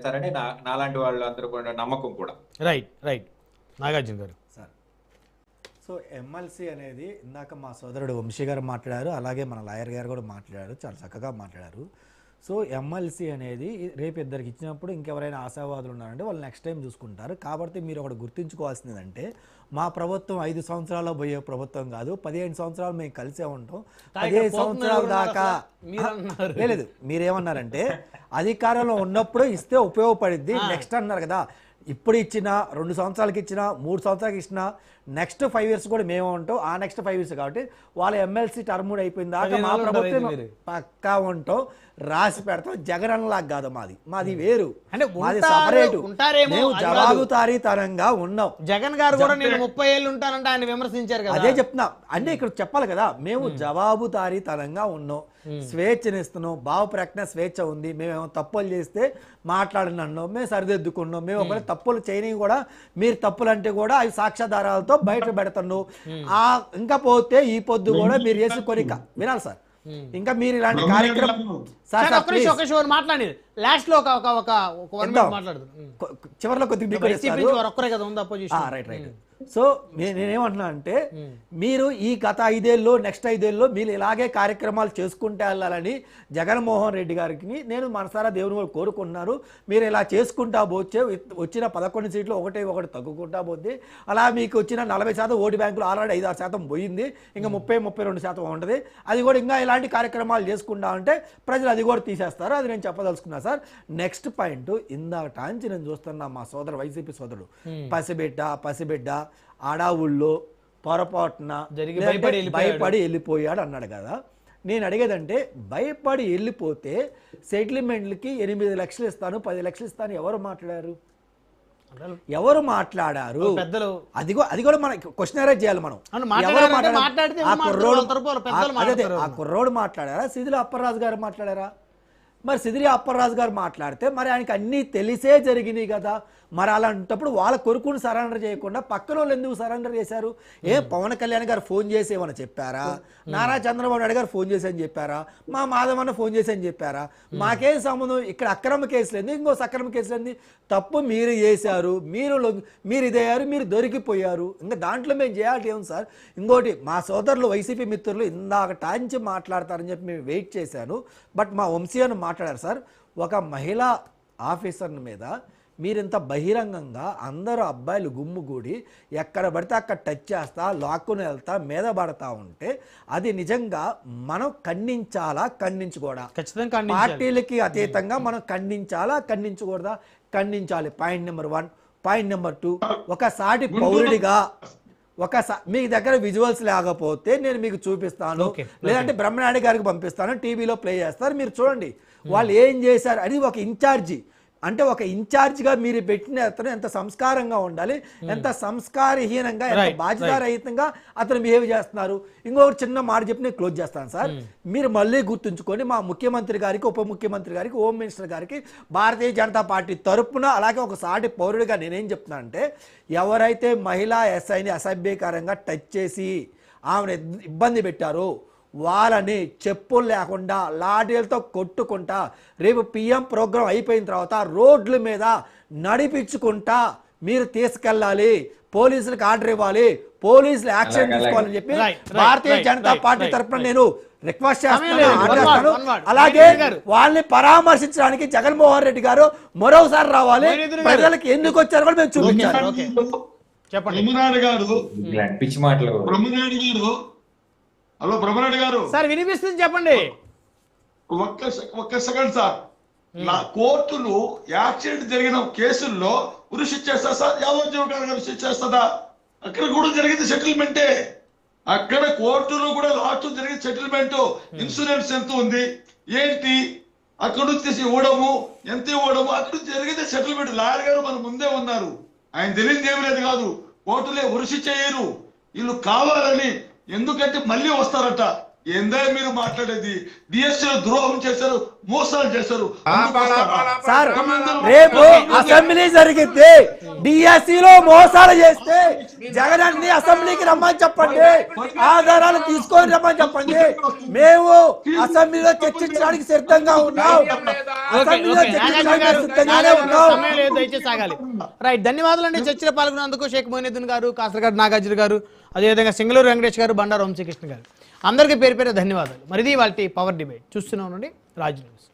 చేస్తారని నాలాంటి వాళ్ళు అందరూ కూడా నమ్మకం కూడా. రైట్ నాగార్జున గారు సార్, సో ఎమ్మెల్సీ అనేది ఇందాక మా సోదరుడు వంశీ గారు మాట్లాడారు, అలాగే మన లాయర్ గారు కూడా మాట్లాడారు, చాలా చక్కగా మాట్లాడారు. సో ఎమ్మెల్సీ అనేది రేపు ఇద్దరికి ఇచ్చినప్పుడు ఇంకెవరైనా ఆశావాదులు ఉన్నారంటే వాళ్ళు నెక్స్ట్ టైం చూసుకుంటారు. కాబట్టి మీరు ఒకటి గుర్తుంచుకోవాల్సింది అంటే మా ప్రభుత్వం 5 సంవత్సరాల్లో పోయే ప్రభుత్వం కాదు, 15 సంవత్సరాలు మేము కలిసే ఉంటాం. 15 సంవత్సరాల దాకా లేదు. మీరేమన్నారంటే అధికారంలో ఉన్నప్పుడు ఇస్తే ఉపయోగపడిద్ది నెక్స్ట్ అన్నారు కదా. ఇప్పుడు ఇచ్చినా 2 సంవత్సరాలకి ఇచ్చినా 3 సంవత్సరాలకి ఇచ్చినా నెక్స్ట్ 5 years కూడా మేము ఉంటాం. ఆ నెక్స్ట్ 5 years కాబట్టి వాళ్ళ ఎమ్మెల్సీ టర్మ్ అయిపోయిన దాకా మా ప్రభుత్వం పక్కా ఉంటాం, రాసి పెడతాం. జగన్ అన్నలాగా కాదు మాది వేరు, మాది సపరేట్. మేము జవాబుదారీతనంగా ఉన్నాం. జగన్ గారు కూడా నేను 30 ఏళ్ళు ఉంటానంటే ఆయన విమర్శించారు కదా. అదే చెప్తున్నా, అంటే ఇక్కడ చెప్పాలి కదా, మేము జవాబుదారీతనంగా ఉన్నాం, స్వేచ్ఛనిస్తున్నాం, భావ ప్రకటన స్వేచ్ఛ ఉంది. మేమేమో తప్పులు చేస్తే మాట్లాడినన్నాం, మేము సరిదిద్దుకున్నాం. మేము ఒకవేళ తప్పులు చేయని కూడా మీరు తప్పులు అంటే కూడా అవి సాక్ష్యాధారాలతో బయట పెడుతున్నాం. ఇంకా పోతే ఈ పొద్దు కూడా మీరు చేసుకొని వినాలి సార్. ఇంకా మీరు ఇలాంటి కార్యక్రమం మాట్లాడి లాస్ట్ లో చివరిలో కొద్దిగా రైట్. సో నేనేమంటున్నా అంటే మీరు ఈ గత 5 ఏళ్ళు నెక్స్ట్ 5 ఏళ్ళు మీరు ఇలాగే కార్యక్రమాలు చేసుకుంటే వెళ్ళాలని జగన్మోహన్ రెడ్డి గారికి నేను మనసారా దేవుని వాళ్ళు కోరుకుంటున్నారు. మీరు ఇలా చేసుకుంటా పోతే వచ్చిన 11 సీట్లు ఒకటి తగ్గుకుంటా పోతే అలా మీకు వచ్చిన 40% ఓటు బ్యాంకులు ఆల్రెడీ 5-6% పోయింది. ఇంకా 30-32% ఉంటుంది. అది కూడా ఇంకా ఇలాంటి కార్యక్రమాలు చేసుకుంటా ఉంటే ప్రజలు అది కూడా తీసేస్తారు. అది నేను చెప్పదలుచుకున్నా సార్. నెక్స్ట్ పాయింట్, ఇందాక టాంచి నేను చూస్తున్నా మా సోదరు వైసీపీ సోదరుడు పసిబిడ్డ అడావుల్లో పొరపాటున భయపడి వెళ్ళిపోయాడు అన్నాడు కదా. నేను అడిగేదంటే భయపడి వెళ్ళిపోతే సెటిల్మెంట్లకి 8 లక్షలు ఇస్తాను 10 లక్షలు ఇస్తాను ఎవరు మాట్లాడారు? అది కూడా మన క్వశ్చనరైజ్ చేయాలి మనం. ఆ కుర్రోడు మాట్లాడారా, సిదిలి అప్పలరాజు గారు మాట్లాడారా? మరి సిదిలి అప్పలరాజు గారు మాట్లాడితే మరి ఆయనకి అన్నీ తెలిసే జరిగినాయి కదా. మరి అలాంటప్పుడు వాళ్ళ కొడుకుని సరెండర్ చేయకుండా పక్కన వాళ్ళు ఎందుకు సరెండర్ చేశారు? పవన్ కళ్యాణ్ గారు ఫోన్ చేసి ఏమని చెప్పారా? నారా చంద్రబాబు నాయుడు గారు ఫోన్ చేసి అని చెప్పారా? మా మాధవన్న ఫోన్ చేసి అని చెప్పారా? మాకేం సంబంధం? ఇక్కడ అక్రమ కేసులు ఏంది, ఇంకో సక్రమ కేసులు ఏంది? తప్పు మీరు చేశారు, మీరు ఇదయ్యారు, మీరు దొరికిపోయారు. ఇంకా దాంట్లో మేము చేయాలి ఏం సార్? ఇంకోటి, మా సోదరులు వైసీపీ మిత్రులు ఇందాక టాంచి మాట్లాడతారని చెప్పి మేము వెయిట్ చేశాను. బట్ మా వంశీ అని మాట్లాడారు సార్. ఒక మహిళా ఆఫీసర్ మీద మీరింత బహిరంగంగా అందరూ అబ్బాయిలు గుమ్ముగూడి ఎక్కడ పడితే అక్కడ టచ్ చేస్తా, లాక్కుని వెళ్తా, మీద పడతా ఉంటే అది నిజంగా మనం ఖండించాలా, ఖండించకూడదా? పార్టీలకి అతీతంగా మనం ఖండించాలా, ఖండించకూడదా? ఖండించాలి. Point number 1. పాయింట్ నెంబర్ 2, ఒక సాటి పౌరుడిగా మీ దగ్గర విజువల్స్ లేకపోతే నేను మీకు చూపిస్తాను, లేదంటే బ్రహ్మనాయుడు గారికి పంపిస్తాను, టీవీలో ప్లే చేస్తారు, మీరు చూడండి వాళ్ళు ఏం చేశారు. అది ఒక ఇన్ఛార్జి అంటే ఒక ఇన్ఛార్జిగా మీరు పెట్టిన అతను ఎంత సంస్కారంగా ఉండాలి, ఎంత సంస్కారహీనంగా, ఎంత బాధ్యతారహితంగా అతను బిహేవ్ చేస్తున్నారు. ఇంకొకటి చిన్న మాట చెప్పి నేను క్లోజ్ చేస్తాను సార్. మీరు మళ్ళీ గుర్తుంచుకొని మా ముఖ్యమంత్రి గారికి, ఉప ముఖ్యమంత్రి గారికి, హోమ్ మినిస్టర్ గారికి భారతీయ జనతా పార్టీ తరపున అలాగే ఒక సాటి పౌరుడిగా నేనేం చెప్తున్నా అంటే, ఎవరైతే మహిళా ఎస్ఐని అసభ్యకరంగా టచ్ చేసి ఆమెను ఇబ్బంది పెట్టారో వాళ్ళని చెప్పులు లేకుండా లాఠీలతో కొట్టుకుంటా రేపు పిఎం ప్రోగ్రాం అయిపోయిన తర్వాత రోడ్ల మీద నడిపించుకుంటా మీరు తీసుకెళ్ళాలి, పోలీసులకు ఆర్డర్ ఇవ్వాలి, పోలీసులు యాక్షన్ తీసుకోవాలని చెప్పి భారతీయ జనతా పార్టీ తరఫున నేను రిక్వెస్ట్ చేస్తాను. అలాగే వాళ్ళని పరామర్శించడానికి జగన్మోహన్ రెడ్డి గారు మరోసారి రావాలి, ప్రజలకు ఎందుకు వచ్చారో కూడా మేము చూపించాలి. హలో బ్రహ్మనాయుడు గారు సార్, వినిపిస్తుంది, చెప్పండి. ఒక్క సెకండ్ సార్. నా కోర్టులు యాక్సిడెంట్ జరిగిన కేసుల్లో ఉరిశిక్ష చేస్తా సార్, యావజ్జీవకాలంగా ఉరిశిక్ష చేస్తుందా? అక్కడ కూడా జరిగింది సెటిల్మెంటే. అక్కడ కోర్టులో కూడా లాస్ట్ జరిగింది సెటిల్మెంట్. ఇన్సూరెన్స్ ఎంత ఉంది ఏంటి, అక్కడ నుంచి ఇవ్వడము ఎంత ఇవ్వడము, అక్కడ జరిగింది సెటిల్మెంట్. లాయర్ గారు మన ముందే ఉన్నారు, ఆయన తెలియదు ఏమి లేదు కాదు. కోర్టులే ఉరిశిక్ష చేయరు, వీళ్ళు కావాలని. ఎందుకంటే మళ్ళీ వస్తారట, ఏందా మీరు మాట్లాడేది? డిఎస్సీలో ద్రోహం చేశారు, మోసాలు చేశారు. అందుకు వస్తారా? సార్ కమిందరు రేపు అసెంబ్లీ జరిగితే డిఎస్సిలో మోసాలు చేస్తే జగన్ అన్ని అసెంబ్లీకి రమ్మని చెప్పండి, ఆధారాలు తీసుకొని రమ్మని చెప్పండి. మేము అసెంబ్లీలో చర్చించడానికి సిద్ధంగా ఉన్నాం. అసెంబ్లీలో చర్చించడానికి సిద్ధంగానే ఉన్నాం. సమయం లేదు, దయచేసి సాగాలి. రైట్, ధన్యవాదాలు అండి చర్చలో పాల్గొన్నందుకు. షేక్ మొయినుద్దీన్ గారు, కాసరగాడు నాగార్జున గారు, అదేవిధంగా సింగళూరు వెంకటేష్ గారు, బండారు వంశీకృష్ణ గారు, అందరికీ పేరు పేరు ధన్యవాదాలు. మరిది వాళ్ళ పవర్ డిబేట్ చూస్తూనే ఉండండి రాజ్ న్యూస్.